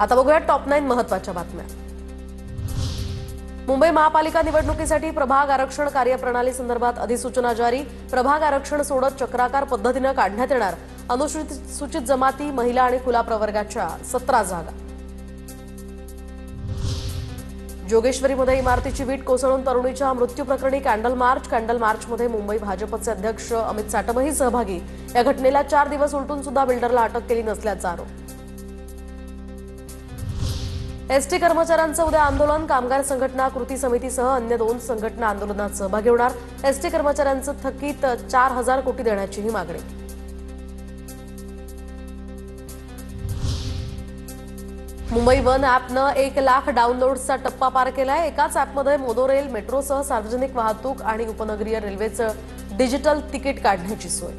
आता बघूया टॉप 9 महत्त्वाच्या बातम्या। मुंबई महापालिका निवडणुकीसाठी प्रभाग आरक्षण कार्यप्रणाली संदर्भात अधिसूचना जारी। प्रभाग आरक्षण सोडत चक्राकार पद्धतीने काढण्यात येणार अनुसूचित जमाती, महिला आणि खुला प्रवर्गाच्या 17 जागा। जोगेश्वरीमध्ये इमारतीची वीट कोसळून तरुणीच्या मृत्यू प्रकरणी कॅन्डल मार्चमध्ये मुंबई भाजपचे अध्यक्ष अमित साटमही सहभागी। या घटनेला 4 दिवस उलटून सुद्धा बिल्डरला अटक केली नसल्याचा आरोप। एसटी कर्मचाऱ्यांचं उद्या आंदोलन। कामगार संघटना कृती समितीसह अन्य 2 संघटना आंदोलनात सहभागी होणार। एसटी कर्मचाऱ्यांचं थकीत 4000 कोटी देण्याचीही मागणी। मुंबई वन ॲपनं 1 लाख डाउनलोड्सचा टप्पा पार केलाय। एकाच ॲपमध्ये मोनोरेल, मेट्रोसह सार्वजनिक वाहतूक आणि उपनगरीय रेल्वेचं डिजिटल तिकीट काढण्याची सोय।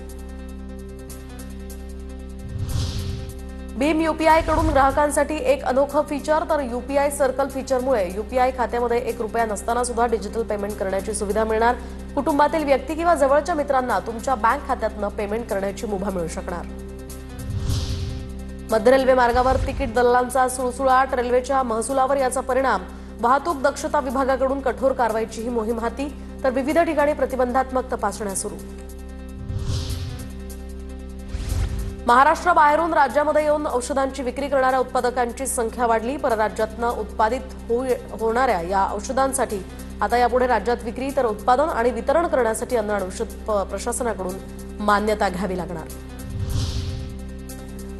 भीम यूपीआय कडून ग्राहकांसाठी एक अनोखं फीचर, तर यूपीआय सर्कल फीचरमुळे यूपीआय खात्यामध्ये 1 रुपया नसताना सुद्धा डिजिटल पेमेंट करण्याची सुविधा मिळणार। कुटुंबातील व्यक्ती किंवा जवळच्या मित्रांना तुमच्या बँक खात्यातनं पेमेंट करण्याची मुभा मिळू शकणार। मध्य रेल्वे मार्गावर तिकीट दलालांचा सुळसुळाट, रेल्वेच्या महसुलावर याचा परिणाम। वाहतूक दक्षता विभागाकडून कठोर कारवाईचीही मोहीम हाती, तर विविध ठिकाणी प्रतिबंधात्मक तपासण्या सुरू। महाराष्ट्राबाहेरून राज्यामध्ये येऊन औषधांची विक्री करणाऱ्या उत्पादकांची संख्या वाढली। परराज्यातनं उत्पादित होणाऱ्या या औषधांसाठी आता यापुढे राज्यात विक्री, तर उत्पादन आणि वितरण करण्यासाठी अन्न आणि औषध प्रशासनाकडून मान्यता घ्यावी लागणार।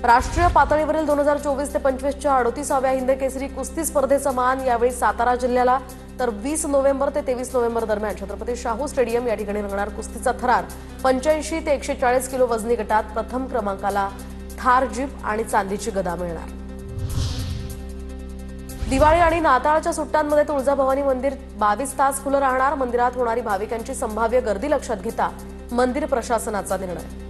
राष्ट्रीय पातळीवरील 2024 ते 25च्या 38व्या हिंद केसरी कुस्ती स्पर्धेचा मान यावेळी सातारा जिल्ह्याला, तर 20 नोव्हेंबर ते 23 नोव्हेंबर दरम्यान छत्रपती शाहू स्टेडियम या ठिकाणी रंगणार कुस्तीचा थरार। 85 ते 140 किलो वजनी गटात प्रथम क्रमांकाला थार जीप आणि चांदीची गदा मिळणार। दिवाळी आणि नाताळच्या सुट्ट्यांमध्ये तुळजाभवानी मंदिर 22 तास खुलं राहणार। मंदिरात होणारी भाविकांची संभाव्य गर्दी लक्षात घेता मंदिर प्रशासनाचा निर्णय।